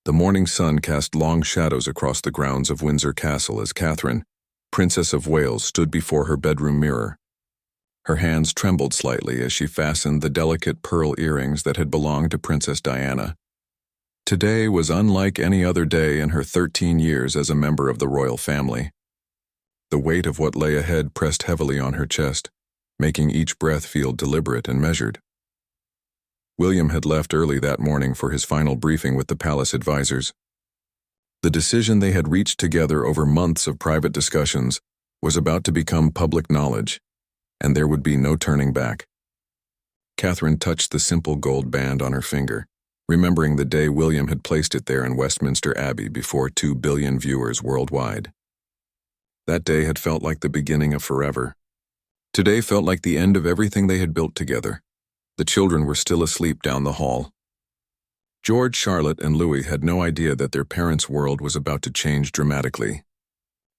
The morning sun cast long shadows across the grounds of Windsor Castle as Catherine, Princess of Wales, stood before her bedroom mirror. Her hands trembled slightly as she fastened the delicate pearl earrings that had belonged to Princess Diana. Today was unlike any other day in her 13 years as a member of the royal family. The weight of what lay ahead pressed heavily on her chest, making each breath feel deliberate and measured. William had left early that morning for his final briefing with the palace advisors. The decision they had reached together over months of private discussions was about to become public knowledge, and there would be no turning back. Catherine touched the simple gold band on her finger, remembering the day William had placed it there in Westminster Abbey before 2 billion viewers worldwide. That day had felt like the beginning of forever. Today felt like the end of everything they had built together. The children were still asleep down the hall. George, Charlotte, and Louis had no idea that their parents' world was about to change dramatically.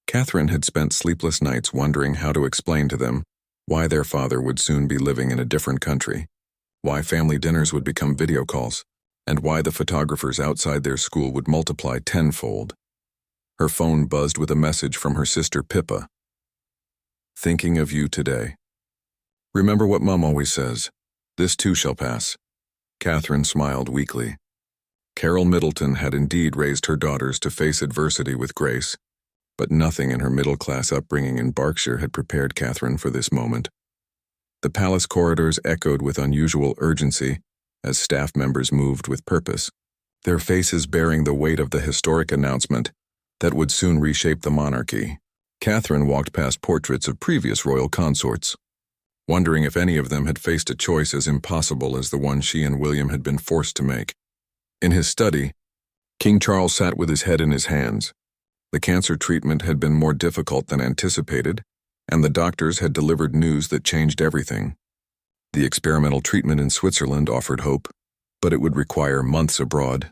Catherine had spent sleepless nights wondering how to explain to them why their father would soon be living in a different country, why family dinners would become video calls, and why the photographers outside their school would multiply tenfold. Her phone buzzed with a message from her sister Pippa. "Thinking of you today. Remember what Mum always says. This too shall pass." Catherine smiled weakly. Carol Middleton had indeed raised her daughters to face adversity with grace, but nothing in her middle-class upbringing in Berkshire had prepared Catherine for this moment. The palace corridors echoed with unusual urgency as staff members moved with purpose, their faces bearing the weight of the historic announcement that would soon reshape the monarchy. Catherine walked past portraits of previous royal consorts, wondering if any of them had faced a choice as impossible as the one she and William had been forced to make. In his study, King Charles sat with his head in his hands. The cancer treatment had been more difficult than anticipated, and the doctors had delivered news that changed everything. The experimental treatment in Switzerland offered hope, but it would require months abroad,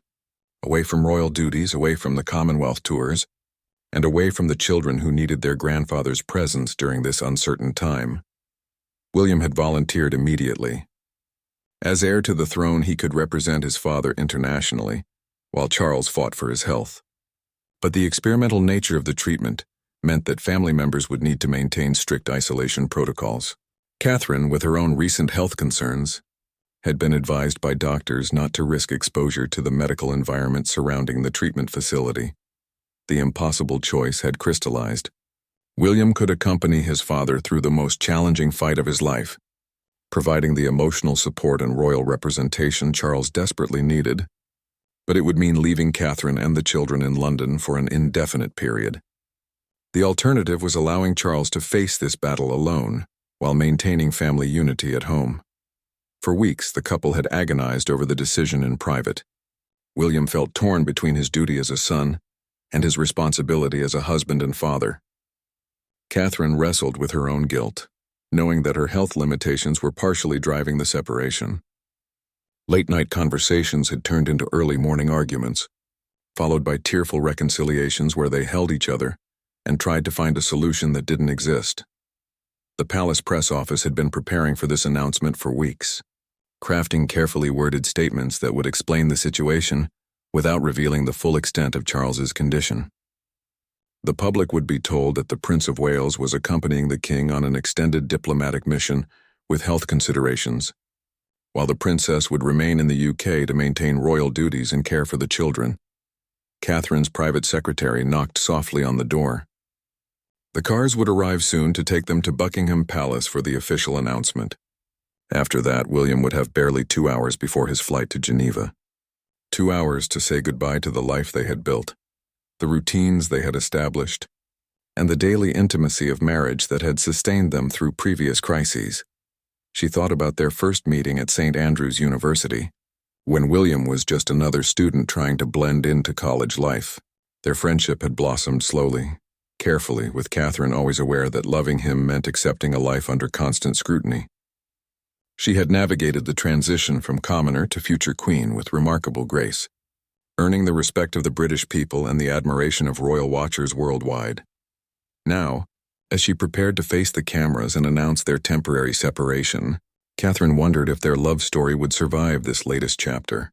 away from royal duties, away from the Commonwealth tours, and away from the children who needed their grandfather's presence during this uncertain time. William had volunteered immediately. As heir to the throne, he could represent his father internationally, while Charles fought for his health. But the experimental nature of the treatment meant that family members would need to maintain strict isolation protocols. Catherine, with her own recent health concerns, had been advised by doctors not to risk exposure to the medical environment surrounding the treatment facility. The impossible choice had crystallized. William could accompany his father through the most challenging fight of his life, providing the emotional support and royal representation Charles desperately needed, but it would mean leaving Catherine and the children in London for an indefinite period. The alternative was allowing Charles to face this battle alone, while maintaining family unity at home. For weeks, the couple had agonized over the decision in private. William felt torn between his duty as a son and his responsibility as a husband and father. Catherine wrestled with her own guilt, knowing that her health limitations were partially driving the separation. Late-night conversations had turned into early morning arguments, followed by tearful reconciliations where they held each other and tried to find a solution that didn't exist. The palace press office had been preparing for this announcement for weeks, crafting carefully worded statements that would explain the situation without revealing the full extent of Charles's condition. The public would be told that the Prince of Wales was accompanying the king on an extended diplomatic mission with health considerations, while the princess would remain in the UK to maintain royal duties and care for the children. Catherine's private secretary knocked softly on the door. The cars would arrive soon to take them to Buckingham Palace for the official announcement. After that, William would have barely 2 hours before his flight to Geneva. 2 hours to say goodbye to the life they had built, the routines they had established, and the daily intimacy of marriage that had sustained them through previous crises. She thought about their first meeting at St. Andrews University, when William was just another student trying to blend into college life. Their friendship had blossomed slowly, carefully, with Catherine always aware that loving him meant accepting a life under constant scrutiny. She had navigated the transition from commoner to future queen with remarkable grace, earning the respect of the British people and the admiration of royal watchers worldwide. Now, as she prepared to face the cameras and announce their temporary separation, Catherine wondered if their love story would survive this latest chapter.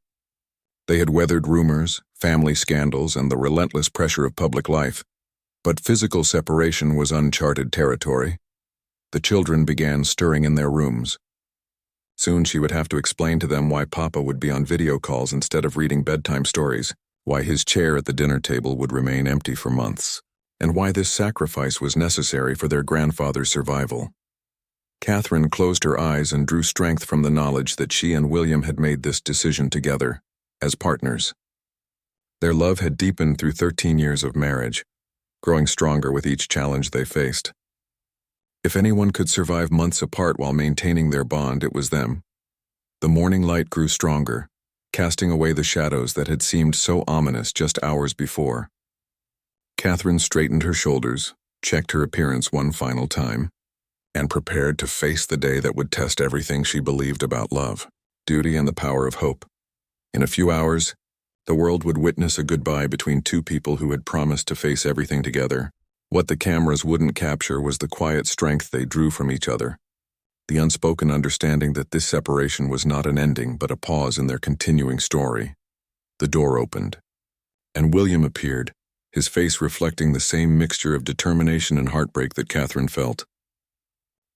They had weathered rumors, family scandals, and the relentless pressure of public life, but physical separation was uncharted territory. The children began stirring in their rooms. Soon she would have to explain to them why Papa would be on video calls instead of reading bedtime stories, why his chair at the dinner table would remain empty for months, and why this sacrifice was necessary for their grandfather's survival. Catherine closed her eyes and drew strength from the knowledge that she and William had made this decision together, as partners. Their love had deepened through 13 years of marriage, growing stronger with each challenge they faced. If anyone could survive months apart while maintaining their bond, it was them. The morning light grew stronger, casting away the shadows that had seemed so ominous just hours before. Catherine straightened her shoulders, checked her appearance one final time, and prepared to face the day that would test everything she believed about love, duty, and the power of hope. In a few hours, the world would witness a goodbye between two people who had promised to face everything together. What the cameras wouldn't capture was the quiet strength they drew from each other, the unspoken understanding that this separation was not an ending but a pause in their continuing story. The door opened, and William appeared, his face reflecting the same mixture of determination and heartbreak that Catherine felt.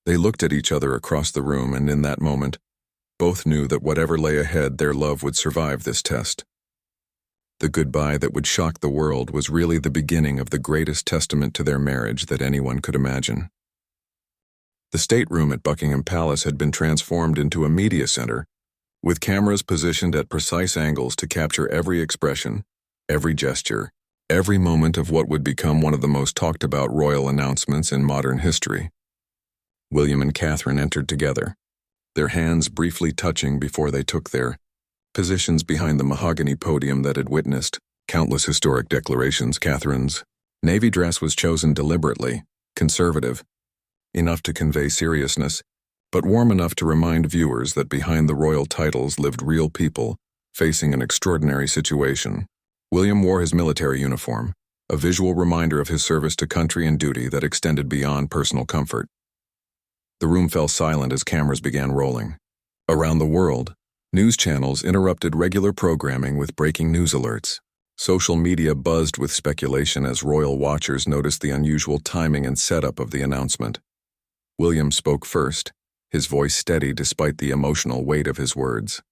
They looked at each other across the room, and in that moment, both knew that whatever lay ahead, their love would survive this test. The goodbye that would shock the world was really the beginning of the greatest testament to their marriage that anyone could imagine. The stateroom at Buckingham Palace had been transformed into a media center, with cameras positioned at precise angles to capture every expression, every gesture, every moment of what would become one of the most talked about royal announcements in modern history. William and Catherine entered together, their hands briefly touching before they took their positions behind the mahogany podium that had witnessed countless historic declarations. Catherine's navy dress was chosen deliberately, conservative, enough to convey seriousness, but warm enough to remind viewers that behind the royal titles lived real people facing an extraordinary situation. William wore his military uniform, a visual reminder of his service to country and duty that extended beyond personal comfort. The room fell silent as cameras began rolling. Around the world, news channels interrupted regular programming with breaking news alerts. Social media buzzed with speculation as royal watchers noticed the unusual timing and setup of the announcement. William spoke first, his voice steady despite the emotional weight of his words.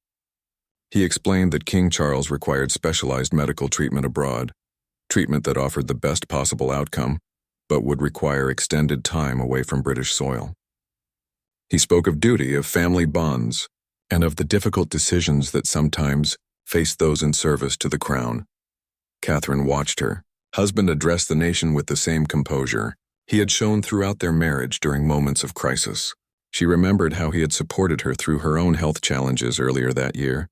He explained that King Charles required specialized medical treatment abroad, treatment that offered the best possible outcome, but would require extended time away from British soil. He spoke of duty, of family bonds, and of the difficult decisions that sometimes faced those in service to the crown. Catherine watched her husband address the nation with the same composure he had shown throughout their marriage during moments of crisis. She remembered how he had supported her through her own health challenges earlier that year,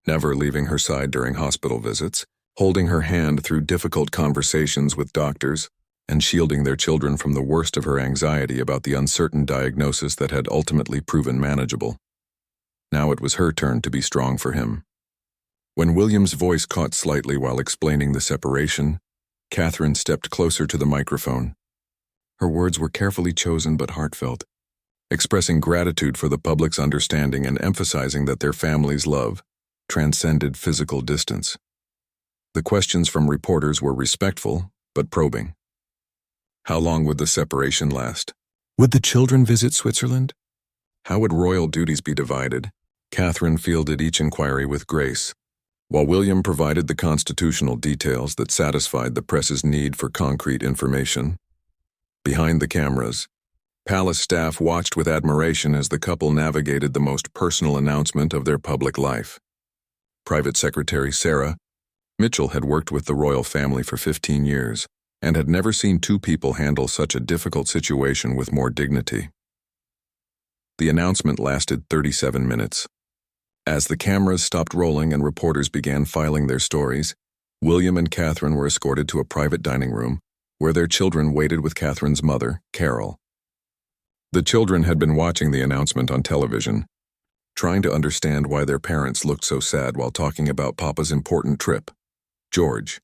never leaving her side during hospital visits, holding her hand through difficult conversations with doctors, and shielding their children from the worst of her anxiety about the uncertain diagnosis that had ultimately proven manageable. Now it was her turn to be strong for him. When William's voice caught slightly while explaining the separation, Catherine stepped closer to the microphone. Her words were carefully chosen but heartfelt, expressing gratitude for the public's understanding and emphasizing that their family's love transcended physical distance. The questions from reporters were respectful but probing. How long would the separation last? Would the children visit Switzerland? How would royal duties be divided? Catherine fielded each inquiry with grace, while William provided the constitutional details that satisfied the press's need for concrete information. Behind the cameras, palace staff watched with admiration as the couple navigated the most personal announcement of their public life. Private Secretary Sarah Mitchell had worked with the royal family for 15 years and had never seen two people handle such a difficult situation with more dignity. The announcement lasted 37 minutes. As the cameras stopped rolling and reporters began filing their stories, William and Catherine were escorted to a private dining room where their children waited with Catherine's mother, Carol. The children had been watching the announcement on television, trying to understand why their parents looked so sad while talking about Papa's important trip. George,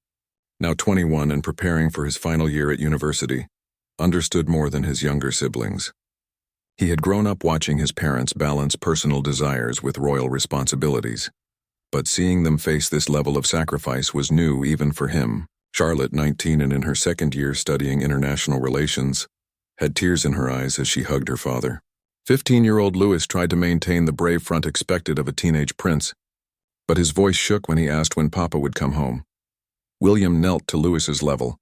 now 21 and preparing for his final year at university, understood more than his younger siblings. He had grown up watching his parents balance personal desires with royal responsibilities, but seeing them face this level of sacrifice was new even for him. Charlotte, 19 and in her second year studying international relations, had tears in her eyes as she hugged her father. 15-year-old Louis tried to maintain the brave front expected of a teenage prince, but his voice shook when he asked when Papa would come home. William knelt to Louis's level,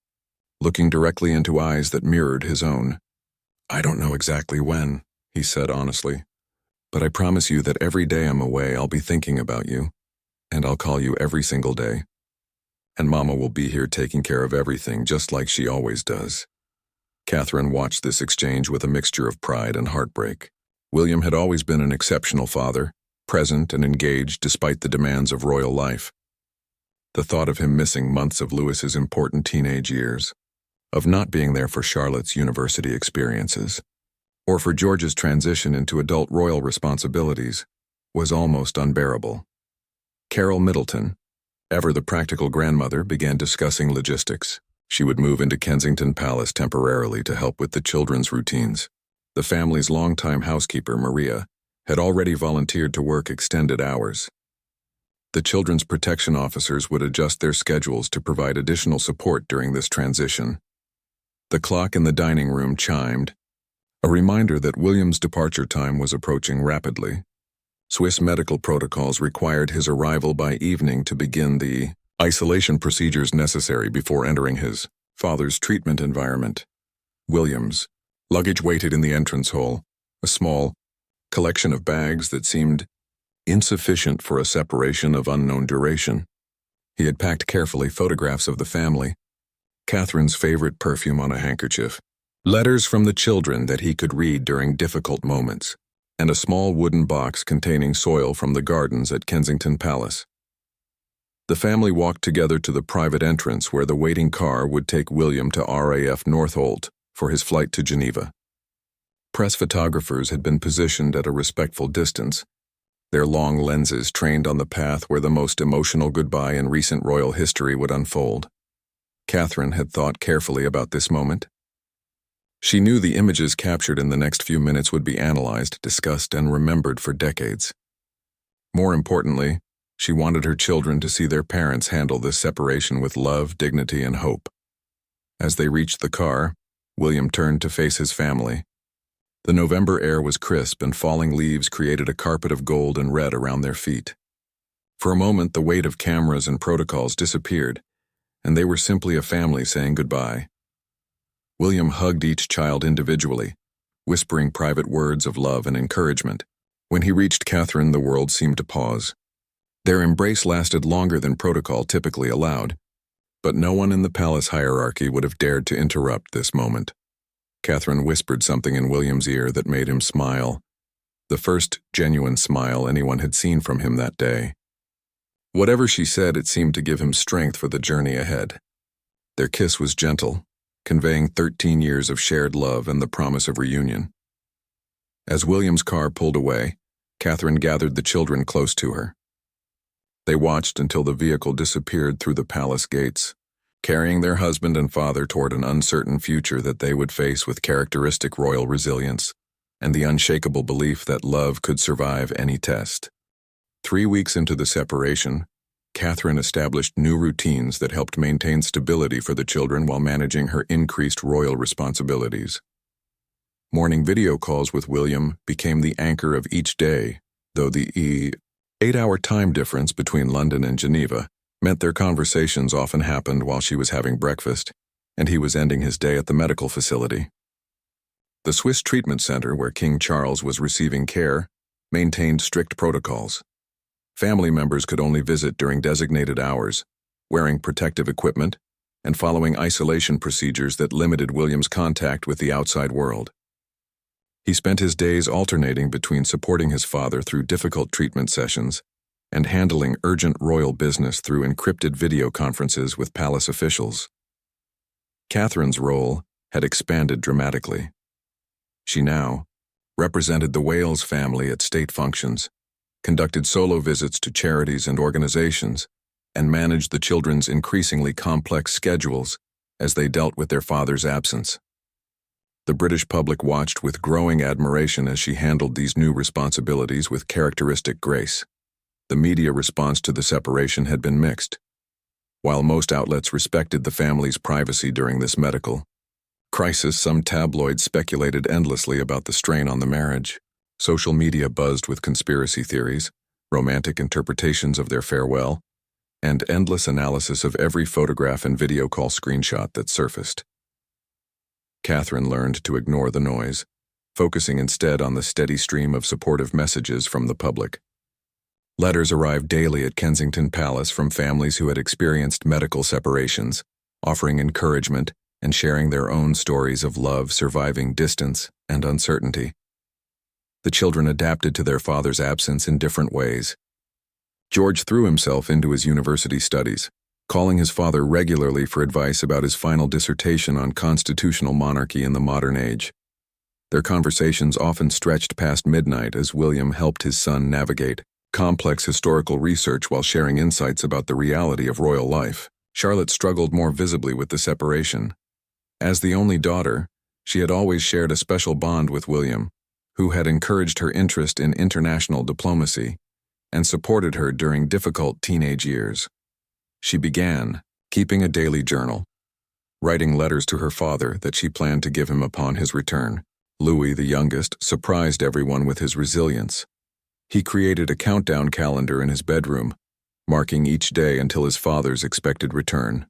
looking directly into eyes that mirrored his own. "I don't know exactly when," he said honestly, "but I promise you that every day I'm away I'll be thinking about you, and I'll call you every single day. And Mama will be here taking care of everything just like she always does." Catherine watched this exchange with a mixture of pride and heartbreak. William had always been an exceptional father, present and engaged despite the demands of royal life. The thought of him missing months of Louis's important teenage years, of not being there for Charlotte's university experiences, or for George's transition into adult royal responsibilities, was almost unbearable. Carol Middleton, ever the practical grandmother, began discussing logistics. She would move into Kensington Palace temporarily to help with the children's routines. The family's longtime housekeeper, Maria, had already volunteered to work extended hours. The children's protection officers would adjust their schedules to provide additional support during this transition. The clock in the dining room chimed, a reminder that William's departure time was approaching rapidly. Swiss medical protocols required his arrival by evening to begin the isolation procedures necessary before entering his father's treatment environment. William's luggage waited in the entrance hall, a small collection of bags that seemed insufficient for a separation of unknown duration. He had packed carefully photographs of the family, Catherine's favorite perfume on a handkerchief, letters from the children that he could read during difficult moments, and a small wooden box containing soil from the gardens at Kensington Palace. The family walked together to the private entrance where the waiting car would take William to RAF Northolt for his flight to Geneva. Press photographers had been positioned at a respectful distance, their long lenses trained on the path where the most emotional goodbye in recent royal history would unfold. Catherine had thought carefully about this moment. She knew the images captured in the next few minutes would be analyzed, discussed, and remembered for decades. More importantly, she wanted her children to see their parents handle this separation with love, dignity, and hope. As they reached the car, William turned to face his family. The November air was crisp and falling leaves created a carpet of gold and red around their feet. For a moment, the weight of cameras and protocols disappeared, and they were simply a family saying goodbye. William hugged each child individually, whispering private words of love and encouragement. When he reached Catherine, the world seemed to pause. Their embrace lasted longer than protocol typically allowed, but no one in the palace hierarchy would have dared to interrupt this moment. Catherine whispered something in William's ear that made him smile, the first genuine smile anyone had seen from him that day. Whatever she said, it seemed to give him strength for the journey ahead. Their kiss was gentle, conveying 13 years of shared love and the promise of reunion. As William's car pulled away, Catherine gathered the children close to her. They watched until the vehicle disappeared through the palace gates, carrying their husband and father toward an uncertain future that they would face with characteristic royal resilience and the unshakable belief that love could survive any test. 3 weeks into the separation, Catherine established new routines that helped maintain stability for the children while managing her increased royal responsibilities. Morning video calls with William became the anchor of each day, though the 8-hour time difference between London and Geneva meant their conversations often happened while she was having breakfast, and he was ending his day at the medical facility. The Swiss treatment center where King Charles was receiving care maintained strict protocols. Family members could only visit during designated hours, wearing protective equipment, and following isolation procedures that limited William's contact with the outside world. He spent his days alternating between supporting his father through difficult treatment sessions and handling urgent royal business through encrypted video conferences with palace officials. Catherine's role had expanded dramatically. She now represented the Wales family at state functions, conducted solo visits to charities and organizations, and managed the children's increasingly complex schedules as they dealt with their father's absence. The British public watched with growing admiration as she handled these new responsibilities with characteristic grace. The media response to the separation had been mixed. While most outlets respected the family's privacy during this medical crisis, some tabloids speculated endlessly about the strain on the marriage. Social media buzzed with conspiracy theories, romantic interpretations of their farewell, and endless analysis of every photograph and video call screenshot that surfaced. Catherine learned to ignore the noise, focusing instead on the steady stream of supportive messages from the public. Letters arrived daily at Kensington Palace from families who had experienced medical separations, offering encouragement and sharing their own stories of love surviving distance and uncertainty. The children adapted to their father's absence in different ways. George threw himself into his university studies, calling his father regularly for advice about his final dissertation on constitutional monarchy in the modern age. Their conversations often stretched past midnight as William helped his son navigate complex historical research while sharing insights about the reality of royal life. Charlotte struggled more visibly with the separation. As the only daughter, she had always shared a special bond with William, who had encouraged her interest in international diplomacy and supported her during difficult teenage years. She began keeping a daily journal, writing letters to her father that she planned to give him upon his return. Louis, the youngest, surprised everyone with his resilience. He created a countdown calendar in his bedroom, marking each day until his father's expected return.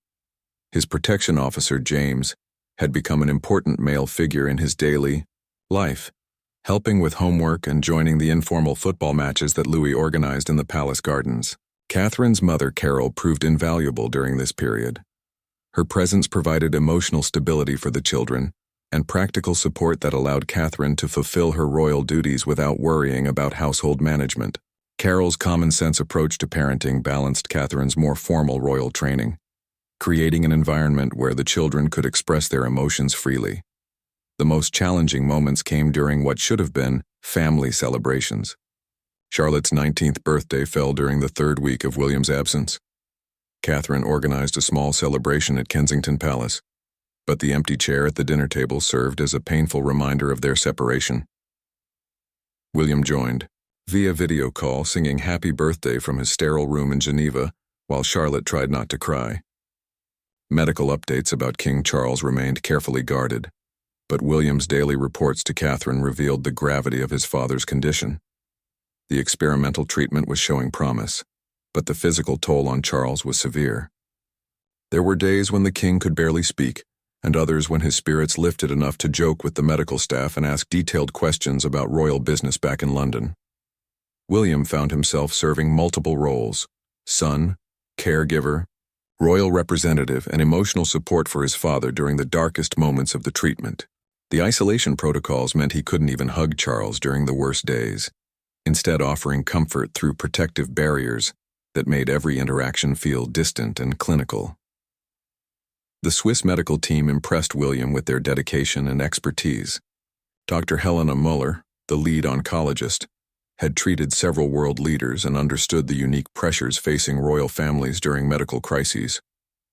His protection officer, James, had become an important male figure in his daily life, helping with homework and joining the informal football matches that Louis organized in the palace gardens. Catherine's mother, Carol, proved invaluable during this period. Her presence provided emotional stability for the children and practical support that allowed Catherine to fulfill her royal duties without worrying about household management. Carol's common-sense approach to parenting balanced Catherine's more formal royal training, creating an environment where the children could express their emotions freely. The most challenging moments came during what should have been family celebrations. Charlotte's 19th birthday fell during the third week of William's absence. Catherine organized a small celebration at Kensington Palace, but the empty chair at the dinner table served as a painful reminder of their separation. William joined, via video call, singing happy birthday from his sterile room in Geneva, while Charlotte tried not to cry. Medical updates about King Charles remained carefully guarded, but William's daily reports to Catherine revealed the gravity of his father's condition. The experimental treatment was showing promise, but the physical toll on Charles was severe. There were days when the king could barely speak, and others when his spirits lifted enough to joke with the medical staff and ask detailed questions about royal business back in London. William found himself serving multiple roles: son, caregiver, royal representative, and emotional support for his father during the darkest moments of the treatment. The isolation protocols meant he couldn't even hug Charles during the worst days, instead offering comfort through protective barriers that made every interaction feel distant and clinical. The Swiss medical team impressed William with their dedication and expertise. Dr. Helena Muller, the lead oncologist, had treated several world leaders and understood the unique pressures facing royal families during medical crises.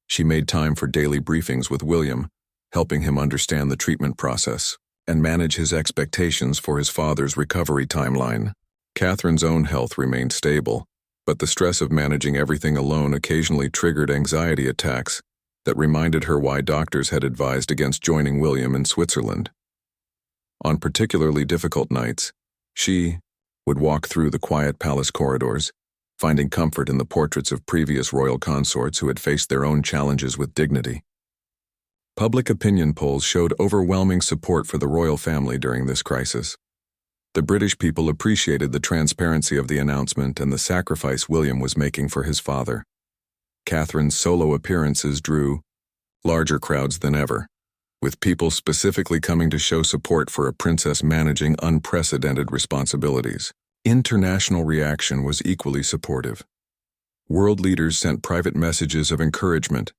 She made time for daily briefings with William, helping him understand the treatment process and manage his expectations for his father's recovery timeline. Catherine's own health remained stable, but the stress of managing everything alone occasionally triggered anxiety attacks that reminded her why doctors had advised against joining William in Switzerland. On particularly difficult nights, she would walk through the quiet palace corridors, finding comfort in the portraits of previous royal consorts who had faced their own challenges with dignity. Public opinion polls showed overwhelming support for the royal family during this crisis. The British people appreciated the transparency of the announcement and the sacrifice William was making for his father. Catherine's solo appearances drew larger crowds than ever, with people specifically coming to show support for a princess managing unprecedented responsibilities. International reaction was equally supportive. World leaders sent private messages of encouragement,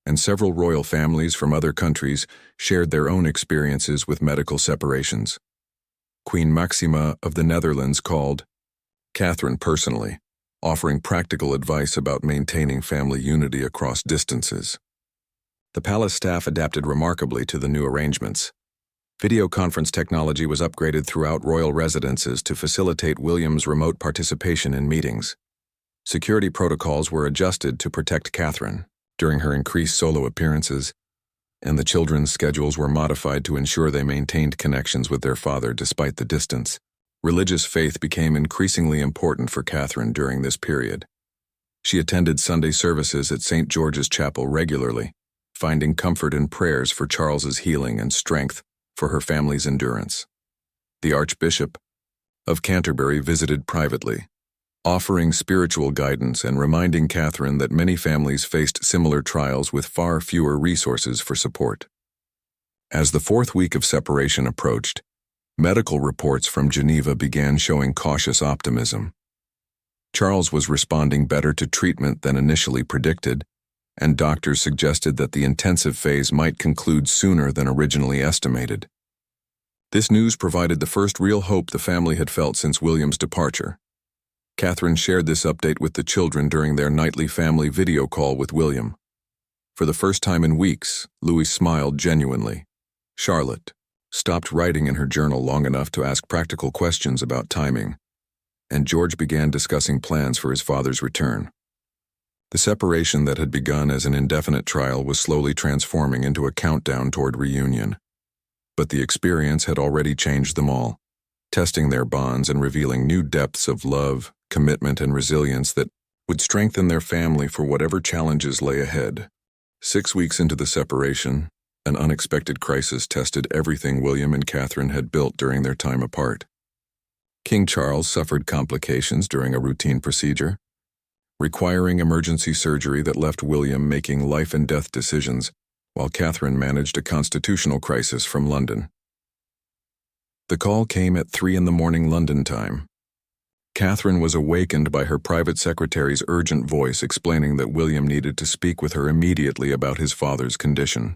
and several royal families from other countries shared their own experiences with medical separations. Queen Maxima of the Netherlands called Catherine personally, offering practical advice about maintaining family unity across distances. The palace staff adapted remarkably to the new arrangements. Video conference technology was upgraded throughout royal residences to facilitate William's remote participation in meetings. Security protocols were adjusted to protect Catherine during her increased solo appearances, and the children's schedules were modified to ensure they maintained connections with their father despite the distance. Religious faith became increasingly important for Catherine during this period. She attended Sunday services at St. George's Chapel regularly, finding comfort in prayers for Charles's healing and strength for her family's endurance. The Archbishop of Canterbury visited privately, offering spiritual guidance and reminding Catherine that many families faced similar trials with far fewer resources for support. As the fourth week of separation approached, medical reports from Geneva began showing cautious optimism. Charles was responding better to treatment than initially predicted, and doctors suggested that the intensive phase might conclude sooner than originally estimated. This news provided the first real hope the family had felt since William's departure. Catherine shared this update with the children during their nightly family video call with William. For the first time in weeks, Louis smiled genuinely. Charlotte stopped writing in her journal long enough to ask practical questions about timing, and George began discussing plans for his father's return. The separation that had begun as an indefinite trial was slowly transforming into a countdown toward reunion. But the experience had already changed them all, testing their bonds and revealing new depths of love, commitment, and resilience that would strengthen their family for whatever challenges lay ahead. 6 weeks into the separation, an unexpected crisis tested everything William and Catherine had built during their time apart. King Charles suffered complications during a routine procedure, requiring emergency surgery that left William making life-and-death decisions, while Catherine managed a constitutional crisis from London. The call came at 3 a.m. London time. Catherine was awakened by her private secretary's urgent voice explaining that William needed to speak with her immediately about his father's condition.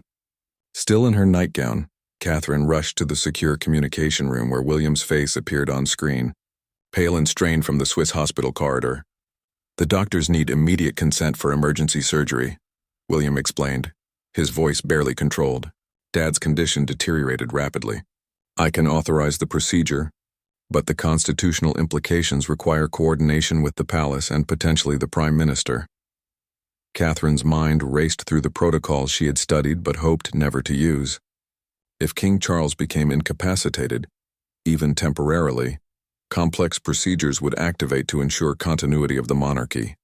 Still in her nightgown, Catherine rushed to the secure communication room where William's face appeared on screen, pale and strained from the Swiss hospital corridor. "The doctors need immediate consent for emergency surgery," William explained, his voice barely controlled. "Dad's condition deteriorated rapidly. I can authorize the procedure, but the constitutional implications require coordination with the palace and potentially the Prime Minister." Catherine's mind raced through the protocols she had studied but hoped never to use. If King Charles became incapacitated, even temporarily, complex procedures would activate to ensure continuity of the monarchy.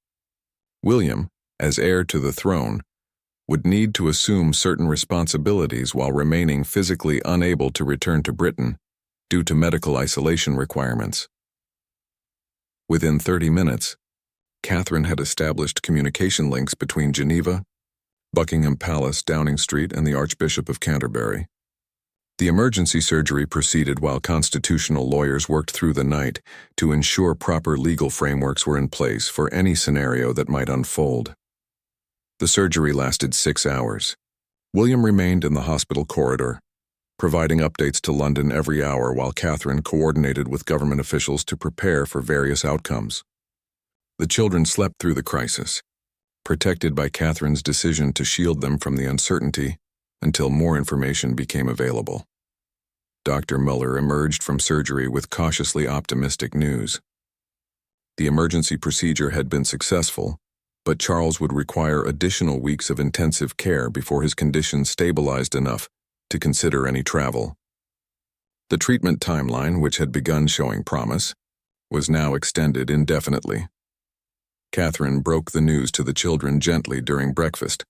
William, as heir to the throne, would need to assume certain responsibilities while remaining physically unable to return to Britain due to medical isolation requirements. Within 30 minutes, Catherine had established communication links between Geneva, Buckingham Palace, Downing Street, and the Archbishop of Canterbury. The emergency surgery proceeded while constitutional lawyers worked through the night to ensure proper legal frameworks were in place for any scenario that might unfold. The surgery lasted 6 hours. William remained in the hospital corridor, providing updates to London every hour while Catherine coordinated with government officials to prepare for various outcomes. The children slept through the crisis, protected by Catherine's decision to shield them from the uncertainty until more information became available. Dr. Muller emerged from surgery with cautiously optimistic news. The emergency procedure had been successful, but Charles would require additional weeks of intensive care before his condition stabilized enough to consider any travel. The treatment timeline, which had begun showing promise, was now extended indefinitely. Catherine broke the news to the children gently during breakfast,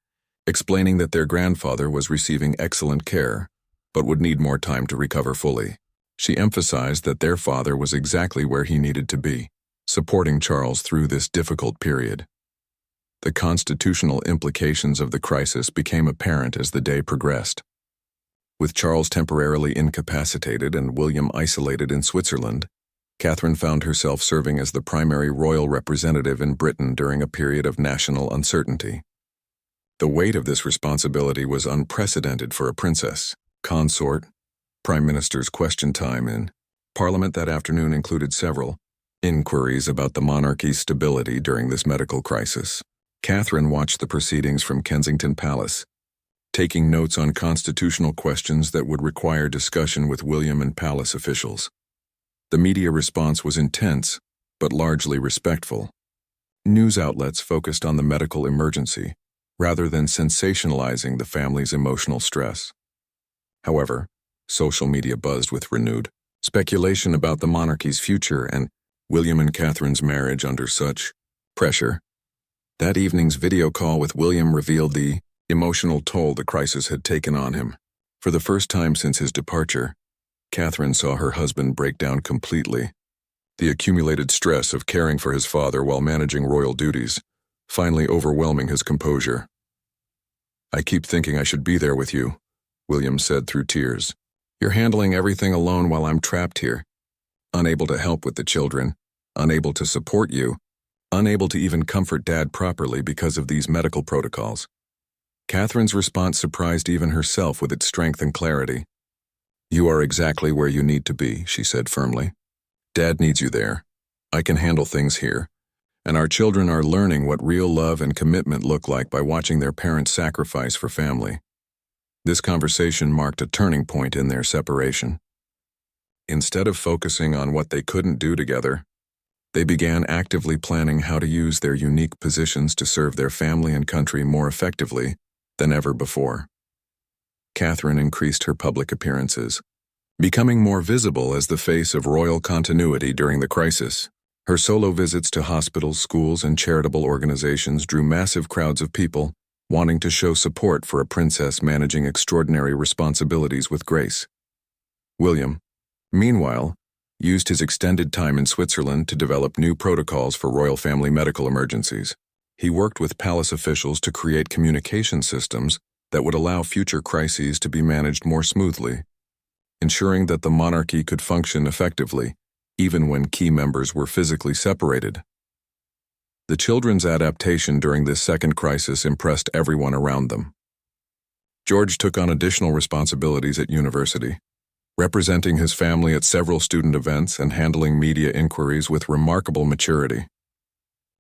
explaining that their grandfather was receiving excellent care, but would need more time to recover fully. She emphasized that their father was exactly where he needed to be, supporting Charles through this difficult period. The constitutional implications of the crisis became apparent as the day progressed. With Charles temporarily incapacitated and William isolated in Switzerland, Catherine found herself serving as the primary royal representative in Britain during a period of national uncertainty. The weight of this responsibility was unprecedented for a princess. Consort, Prime Minister's question time in Parliament that afternoon included several inquiries about the monarchy's stability during this medical crisis. Catherine watched the proceedings from Kensington Palace, taking notes on constitutional questions that would require discussion with William and palace officials. The media response was intense, but largely respectful. News outlets focused on the medical emergency, rather than sensationalizing the family's emotional stress. However, social media buzzed with renewed speculation about the monarchy's future and William and Catherine's marriage under such pressure. That evening's video call with William revealed the emotional toll the crisis had taken on him. For the first time since his departure, Catherine saw her husband break down completely. The accumulated stress of caring for his father while managing royal duties, finally overwhelming his composure. "I keep thinking I should be there with you," William said through tears. "You're handling everything alone while I'm trapped here, unable to help with the children, unable to support you, unable to even comfort Dad properly because of these medical protocols." Catherine's response surprised even herself with its strength and clarity. "You are exactly where you need to be," she said firmly. "Dad needs you there. I can handle things here. And our children are learning what real love and commitment look like by watching their parents sacrifice for family." This conversation marked a turning point in their separation. Instead of focusing on what they couldn't do together, they began actively planning how to use their unique positions to serve their family and country more effectively than ever before. Catherine increased her public appearances, becoming more visible as the face of royal continuity during the crisis. Her solo visits to hospitals, schools, and charitable organizations drew massive crowds of people wanting to show support for a princess managing extraordinary responsibilities with grace. William, meanwhile, used his extended time in Switzerland to develop new protocols for royal family medical emergencies. He worked with palace officials to create communication systems that would allow future crises to be managed more smoothly, ensuring that the monarchy could function effectively, even when key members were physically separated. The children's adaptation during this second crisis impressed everyone around them. George took on additional responsibilities at university, representing his family at several student events and handling media inquiries with remarkable maturity.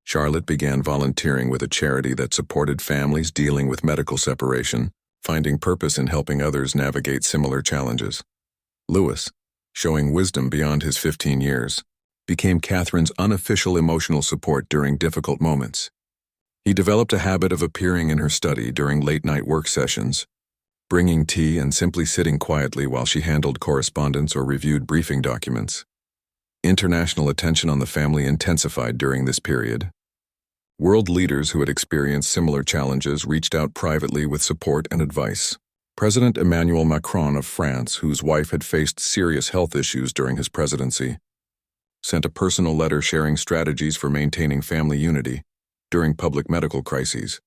Charlotte began volunteering with a charity that supported families dealing with medical separation, finding purpose in helping others navigate similar challenges. Louis, showing wisdom beyond his 15 years, became Catherine's unofficial emotional support during difficult moments. He developed a habit of appearing in her study during late-night work sessions, bringing tea and simply sitting quietly while she handled correspondence or reviewed briefing documents. International attention on the family intensified during this period. World leaders who had experienced similar challenges reached out privately with support and advice. President Emmanuel Macron of France, whose wife had faced serious health issues during his presidency, sent a personal letter sharing strategies for maintaining family unity during public medical crises.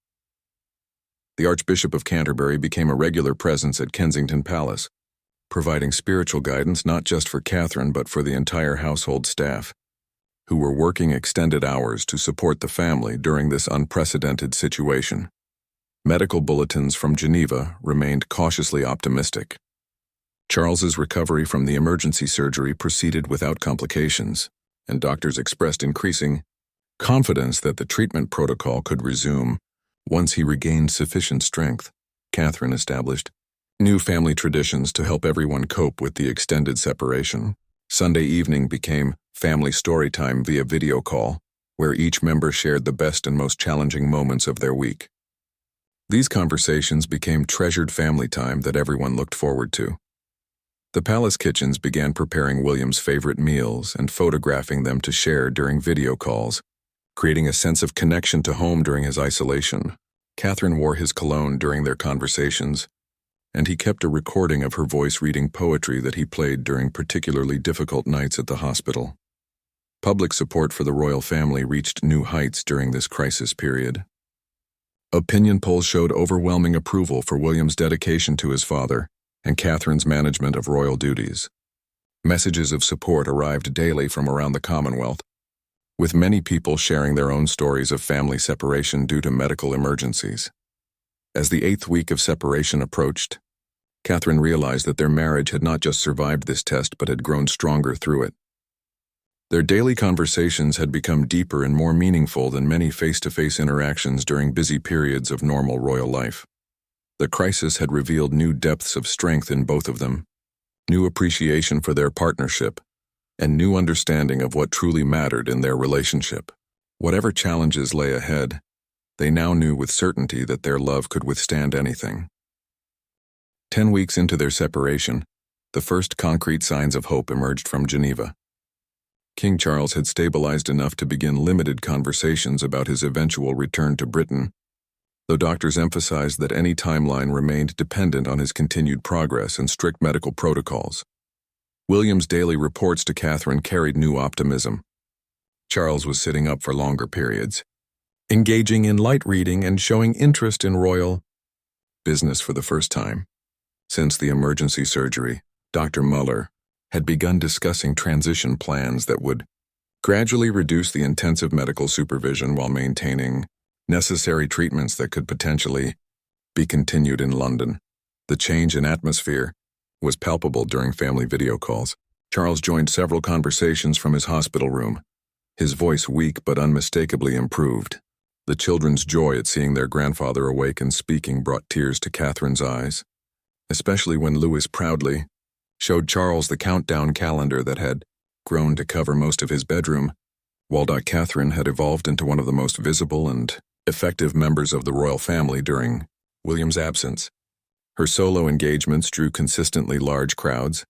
The Archbishop of Canterbury became a regular presence at Kensington Palace, providing spiritual guidance not just for Catherine but for the entire household staff, who were working extended hours to support the family during this unprecedented situation. Medical bulletins from Geneva remained cautiously optimistic. Charles's recovery from the emergency surgery proceeded without complications, and doctors expressed increasing confidence that the treatment protocol could resume once he regained sufficient strength. Catherine established new family traditions to help everyone cope with the extended separation. Sunday evening became family story time via video call, where each member shared the best and most challenging moments of their week. These conversations became treasured family time that everyone looked forward to. The palace kitchens began preparing William's favorite meals and photographing them to share during video calls, creating a sense of connection to home during his isolation. Catherine wore his cologne during their conversations, and he kept a recording of her voice reading poetry that he played during particularly difficult nights at the hospital. Public support for the royal family reached new heights during this crisis period. Opinion polls showed overwhelming approval for William's dedication to his father and Catherine's management of royal duties. Messages of support arrived daily from around the Commonwealth, with many people sharing their own stories of family separation due to medical emergencies. As the 8th week of separation approached, Catherine realized that their marriage had not just survived this test but had grown stronger through it. Their daily conversations had become deeper and more meaningful than many face-to-face interactions during busy periods of normal royal life. The crisis had revealed new depths of strength in both of them, new appreciation for their partnership, and new understanding of what truly mattered in their relationship. Whatever challenges lay ahead, they now knew with certainty that their love could withstand anything. 10 weeks into their separation, the first concrete signs of hope emerged from Geneva. King Charles had stabilized enough to begin limited conversations about his eventual return to Britain, though doctors emphasized that any timeline remained dependent on his continued progress and strict medical protocols. William's daily reports to Catherine carried new optimism. Charles was sitting up for longer periods, engaging in light reading and showing interest in royal business for the first time. Since the emergency surgery, Dr. Muller had begun discussing transition plans that would gradually reduce the intensive medical supervision while maintaining necessary treatments that could potentially be continued in London. The change in atmosphere was palpable during family video calls. Charles joined several conversations from his hospital room, his voice weak but unmistakably improved. The children's joy at seeing their grandfather awake and speaking brought tears to Catherine's eyes, especially when Louis proudly showed Charles the countdown calendar that had grown to cover most of his bedroom, while Catherine had evolved into one of the most visible and effective members of the royal family during William's absence. Her solo engagements drew consistently large crowds,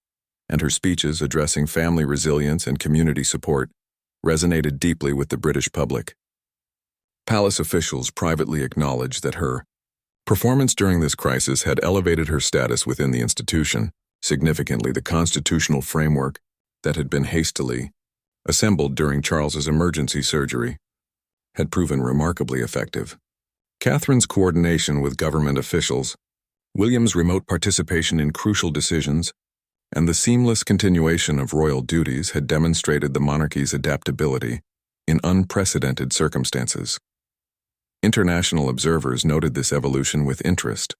and her speeches addressing family resilience and community support resonated deeply with the British public. Palace officials privately acknowledged that her performance during this crisis had elevated her status within the institution. Significantly, the constitutional framework that had been hastily assembled during Charles's emergency surgery had proven remarkably effective. Catherine's coordination with government officials, William's remote participation in crucial decisions, and the seamless continuation of royal duties had demonstrated the monarchy's adaptability in unprecedented circumstances. International observers noted this evolution with interest.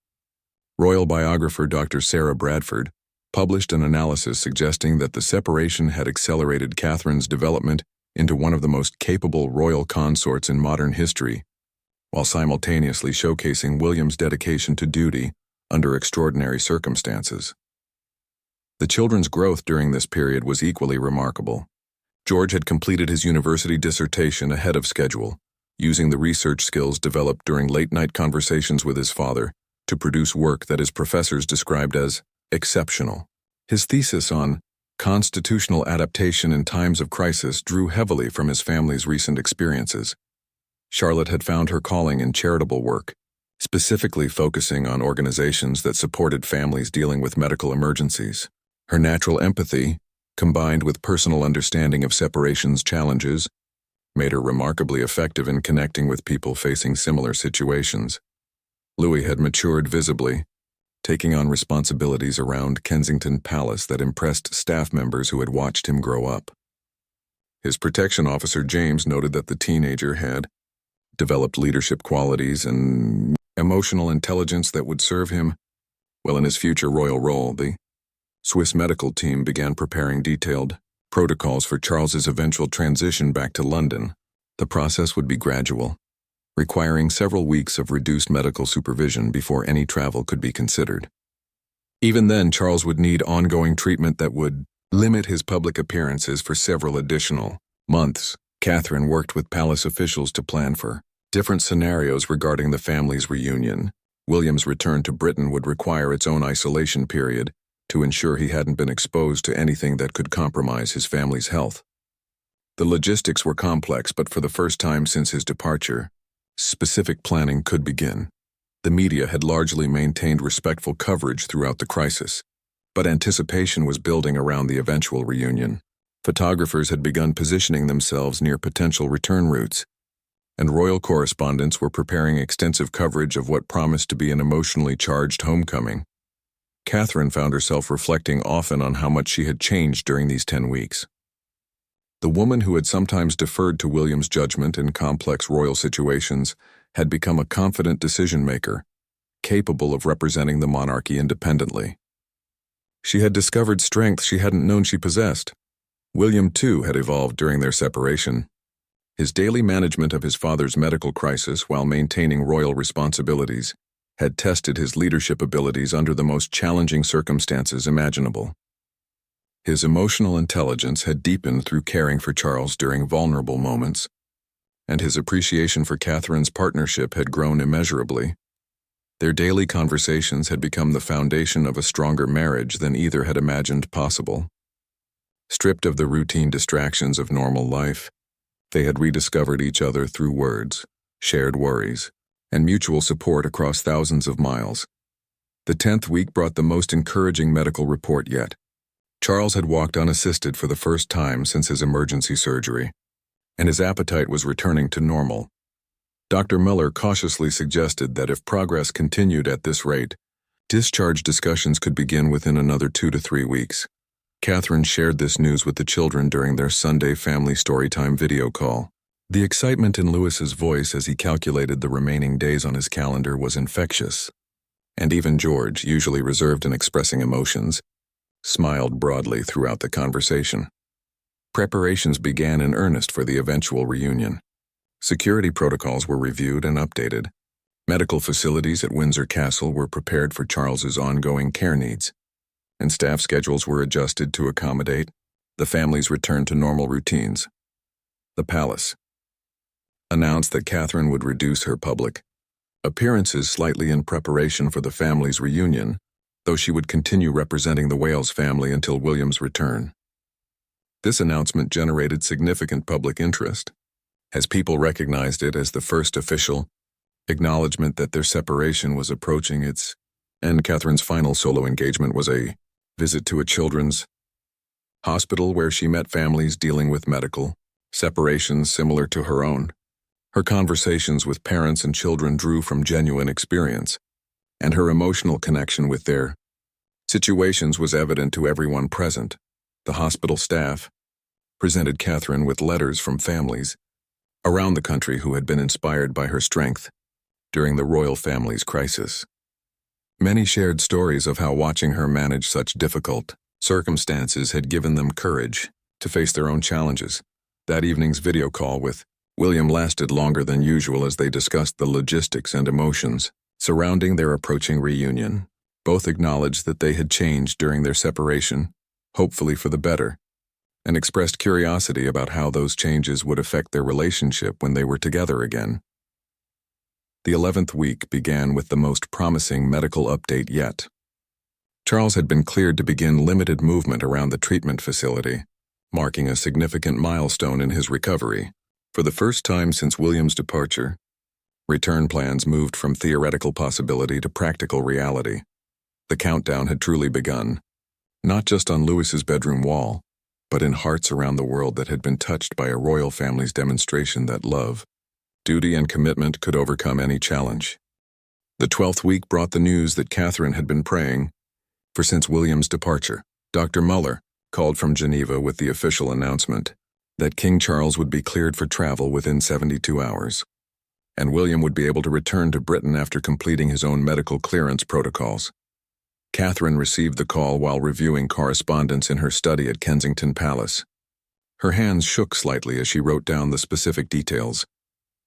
Royal biographer Dr. Sarah Bradford published an analysis suggesting that the separation had accelerated Catherine's development into one of the most capable royal consorts in modern history, while simultaneously showcasing William's dedication to duty under extraordinary circumstances. The children's growth during this period was equally remarkable. George had completed his university dissertation ahead of schedule, using the research skills developed during late-night conversations with his father to produce work that his professors described as exceptional. His thesis on constitutional adaptation in times of crisis drew heavily from his family's recent experiences. Charlotte had found her calling in charitable work, specifically focusing on organizations that supported families dealing with medical emergencies. Her natural empathy, combined with personal understanding of separation's challenges, made her remarkably effective in connecting with people facing similar situations. Louis had matured visibly, taking on responsibilities around Kensington Palace that impressed staff members who had watched him grow up. His protection officer James noted that the teenager had developed leadership qualities and emotional intelligence that would serve him well in his future royal role. The Swiss medical team began preparing detailed protocols for Charles's eventual transition back to London. The process would be gradual, requiring several weeks of reduced medical supervision before any travel could be considered. Even then, Charles would need ongoing treatment that would limit his public appearances for several additional months. Catherine worked with palace officials to plan for different scenarios regarding the family's reunion. William's return to Britain would require its own isolation period to ensure he hadn't been exposed to anything that could compromise his family's health. The logistics were complex, but for the first time since his departure, specific planning could begin. The media had largely maintained respectful coverage throughout the crisis, but anticipation was building around the eventual reunion. Photographers had begun positioning themselves near potential return routes, and royal correspondents were preparing extensive coverage of what promised to be an emotionally charged homecoming. Catherine found herself reflecting often on how much she had changed during these 10 weeks. The woman who had sometimes deferred to William's judgment in complex royal situations had become a confident decision-maker, capable of representing the monarchy independently. She had discovered strength she hadn't known she possessed. William, too, had evolved during their separation. His daily management of his father's medical crisis while maintaining royal responsibilities had tested his leadership abilities under the most challenging circumstances imaginable. His emotional intelligence had deepened through caring for Charles during vulnerable moments, and his appreciation for Catherine's partnership had grown immeasurably. Their daily conversations had become the foundation of a stronger marriage than either had imagined possible. Stripped of the routine distractions of normal life, they had rediscovered each other through words, shared worries, and mutual support across thousands of miles. The 10th week brought the most encouraging medical report yet. Charles had walked unassisted for the first time since his emergency surgery, and his appetite was returning to normal. Dr. Miller cautiously suggested that if progress continued at this rate, discharge discussions could begin within another 2 to 3 weeks. Catherine shared this news with the children during their Sunday family storytime video call. The excitement in Louis's voice as he calculated the remaining days on his calendar was infectious, and even George, usually reserved in expressing emotions, smiled broadly throughout the conversation. Preparations began in earnest for the eventual reunion. Security protocols were reviewed and updated. Medical facilities at Windsor Castle were prepared for Charles's ongoing care needs, and staff schedules were adjusted to accommodate the family's return to normal routines. The palace announced that Catherine would reduce her public appearances slightly in preparation for the family's reunion, though she would continue representing the Wales family until William's return. This announcement generated significant public interest, as people recognized it as the first official acknowledgement that their separation was approaching its end. Catherine's final solo engagement was a visit to a children's hospital where she met families dealing with medical separations similar to her own. Her conversations with parents and children drew from genuine experience, and her emotional connection with their situations was evident to everyone present. The hospital staff presented Catherine with letters from families around the country who had been inspired by her strength during the royal family's crisis. Many shared stories of how watching her manage such difficult circumstances had given them courage to face their own challenges. That evening's video call with William lasted longer than usual as they discussed the logistics and emotions surrounding their approaching reunion. Both acknowledged that they had changed during their separation, hopefully for the better, and expressed curiosity about how those changes would affect their relationship when they were together again. The 11th week began with the most promising medical update yet. Charles had been cleared to begin limited movement around the treatment facility, marking a significant milestone in his recovery. For the first time since William's departure, return plans moved from theoretical possibility to practical reality. The countdown had truly begun, not just on Louis's bedroom wall, but in hearts around the world that had been touched by a royal family's demonstration that love, duty, and commitment could overcome any challenge. The 12th week brought the news that Catherine had been praying for since William's departure. Dr. Muller called from Geneva with the official announcement that King Charles would be cleared for travel within 72 hours, and William would be able to return to Britain after completing his own medical clearance protocols. Catherine received the call while reviewing correspondence in her study at Kensington Palace. Her hands shook slightly as she wrote down the specific details.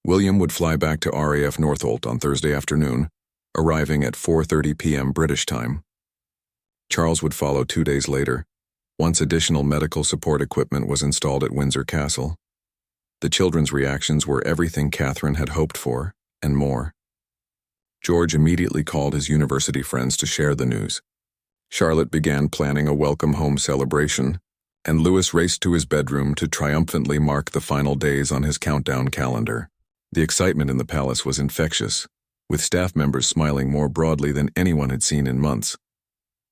William would fly back to RAF Northolt on Thursday afternoon, arriving at 4:30 p.m. British time. Charles would follow 2 days later, once additional medical support equipment was installed at Windsor Castle. The children's reactions were everything Catherine had hoped for, and more. George immediately called his university friends to share the news. Charlotte began planning a welcome home celebration, and Louis raced to his bedroom to triumphantly mark the final days on his countdown calendar. The excitement in the palace was infectious, with staff members smiling more broadly than anyone had seen in months.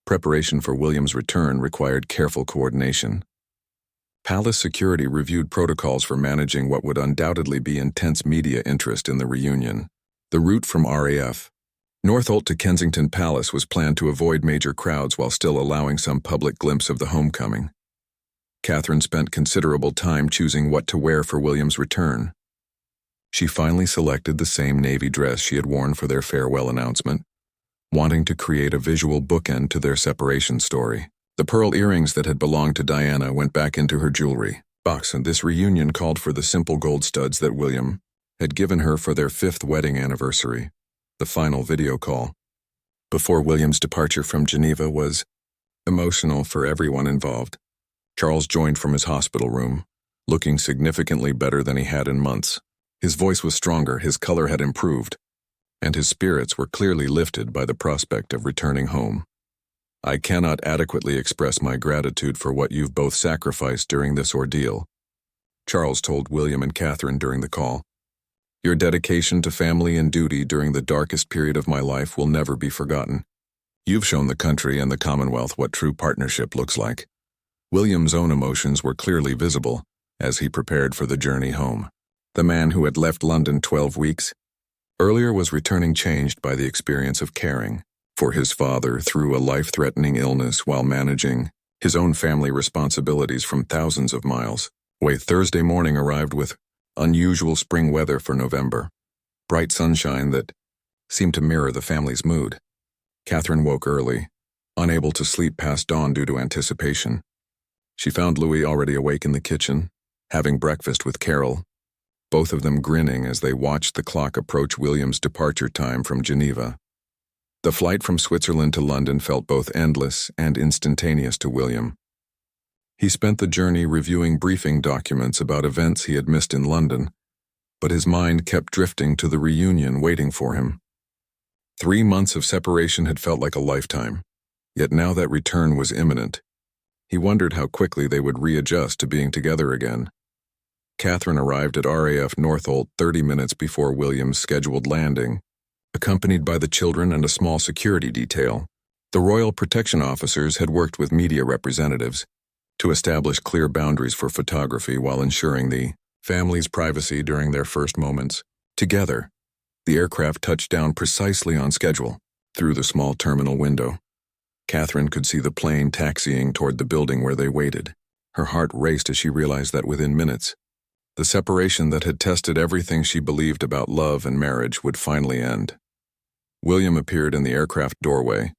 Preparation for William's return required careful coordination. Palace security reviewed protocols for managing what would undoubtedly be intense media interest in the reunion. The route from RAF Northolt to Kensington Palace was planned to avoid major crowds while still allowing some public glimpse of the homecoming. Catherine spent considerable time choosing what to wear for William's return. She finally selected the same navy dress she had worn for their farewell announcement, wanting to create a visual bookend to their separation story. The pearl earrings that had belonged to Diana went back into her jewelry box, and this reunion called for the simple gold studs that William had given her for their 5th wedding anniversary. The final video call before William's departure from Geneva was emotional for everyone involved. Charles joined from his hospital room, looking significantly better than he had in months. His voice was stronger, his color had improved, and his spirits were clearly lifted by the prospect of returning home. "I cannot adequately express my gratitude for what you've both sacrificed during this ordeal," Charles told William and Catherine during the call. "Your dedication to family and duty during the darkest period of my life will never be forgotten. You've shown the country and the Commonwealth what true partnership looks like." William's own emotions were clearly visible as he prepared for the journey home. The man who had left London 12 weeks earlier was returning changed by the experience of caring for his father through a life-threatening illness while managing his own family responsibilities from thousands of miles away. Thursday morning arrived with unusual spring weather for November, bright sunshine that seemed to mirror the family's mood. Catherine woke early, unable to sleep past dawn due to anticipation. She found Louis already awake in the kitchen, having breakfast with Carol, both of them grinning as they watched the clock approach William's departure time from Geneva. The flight from Switzerland to London felt both endless and instantaneous to William. He spent the journey reviewing briefing documents about events he had missed in London, but his mind kept drifting to the reunion waiting for him. 3 months of separation had felt like a lifetime, yet now that return was imminent. He wondered how quickly they would readjust to being together again. Catherine arrived at RAF Northolt 30 minutes before William's scheduled landing, accompanied by the children and a small security detail. The Royal Protection Officers had worked with media representatives to establish clear boundaries for photography while ensuring the family's privacy during their first moments. Together, the aircraft touched down precisely on schedule. Through the small terminal window, Catherine could see the plane taxiing toward the building where they waited. Her heart raced as she realized that within minutes, the separation that had tested everything she believed about love and marriage would finally end. William appeared in the aircraft doorway,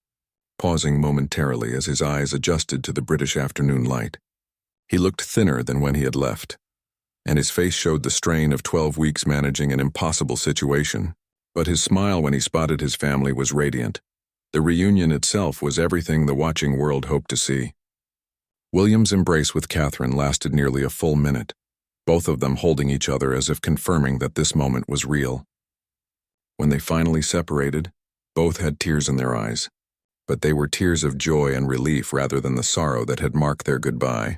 pausing momentarily as his eyes adjusted to the British afternoon light. He looked thinner than when he had left, and his face showed the strain of 12 weeks managing an impossible situation. But his smile when he spotted his family was radiant. The reunion itself was everything the watching world hoped to see. William's embrace with Catherine lasted nearly a full minute, both of them holding each other as if confirming that this moment was real. When they finally separated, both had tears in their eyes, but they were tears of joy and relief rather than the sorrow that had marked their goodbye.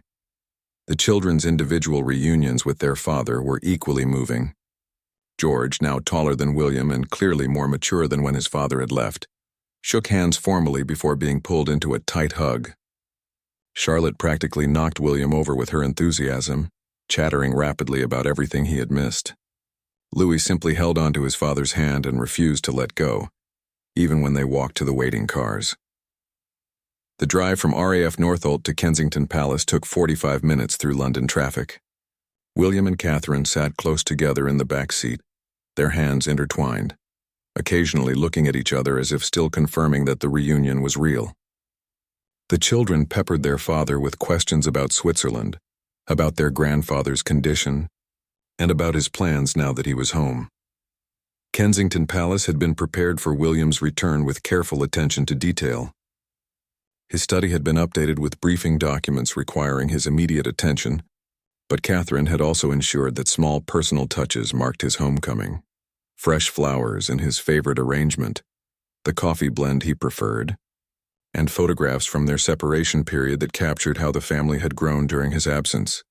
The children's individual reunions with their father were equally moving. George, now taller than William and clearly more mature than when his father had left, shook hands formally before being pulled into a tight hug. Charlotte practically knocked William over with her enthusiasm, chattering rapidly about everything he had missed. Louis simply held onto his father's hand and refused to let go, even when they walked to the waiting cars. The drive from RAF Northolt to Kensington Palace took 45 minutes through London traffic. William and Catherine sat close together in the back seat, their hands intertwined, occasionally looking at each other as if still confirming that the reunion was real. The children peppered their father with questions about Switzerland, about their grandfather's condition, and about his plans now that he was home. Kensington Palace had been prepared for William's return with careful attention to detail. His study had been updated with briefing documents requiring his immediate attention, but Catherine had also ensured that small personal touches marked his homecoming. Fresh flowers in his favorite arrangement, the coffee blend he preferred, and photographs from their separation period that captured how the family had grown during his absence.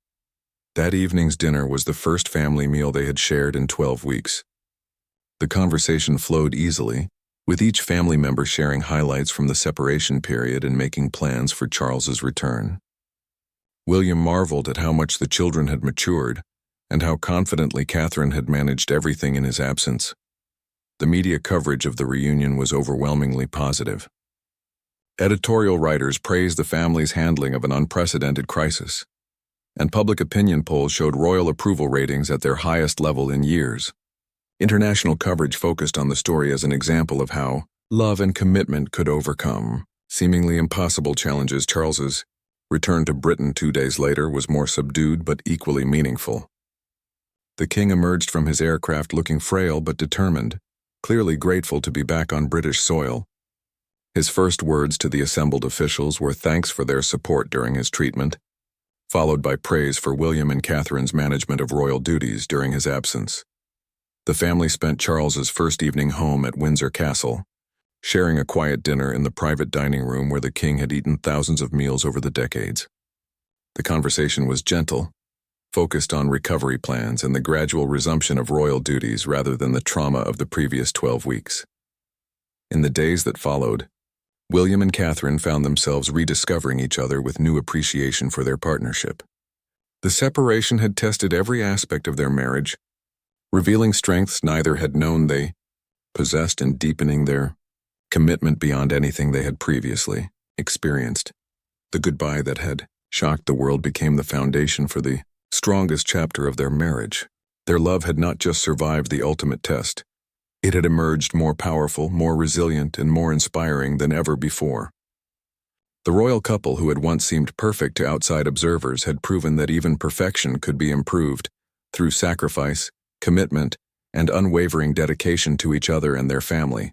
That evening's dinner was the first family meal they had shared in 12 weeks. The conversation flowed easily, with each family member sharing highlights from the separation period and making plans for Charles's return. William marveled at how much the children had matured and how confidently Catherine had managed everything in his absence. The media coverage of the reunion was overwhelmingly positive. Editorial writers praised the family's handling of an unprecedented crisis, and public opinion polls showed royal approval ratings at their highest level in years. International coverage focused on the story as an example of how love and commitment could overcome seemingly impossible challenges. Charles's return to Britain 2 days later was more subdued but equally meaningful. The king emerged from his aircraft looking frail but determined, clearly grateful to be back on British soil. His first words to the assembled officials were thanks for their support during his treatment, followed by praise for William and Catherine's management of royal duties during his absence. The family spent Charles's first evening home at Windsor Castle, sharing a quiet dinner in the private dining room where the king had eaten thousands of meals over the decades. The conversation was gentle, focused on recovery plans and the gradual resumption of royal duties rather than the trauma of the previous 12 weeks. In the days that followed, William and Catherine found themselves rediscovering each other with new appreciation for their partnership. The separation had tested every aspect of their marriage, revealing strengths neither had known they possessed and deepening their commitment beyond anything they had previously experienced. The goodbye that had shocked the world became the foundation for the strongest chapter of their marriage. Their love had not just survived the ultimate test. It had emerged more powerful, more resilient, and more inspiring than ever before. The royal couple who had once seemed perfect to outside observers had proven that even perfection could be improved through sacrifice, commitment, and unwavering dedication to each other and their family.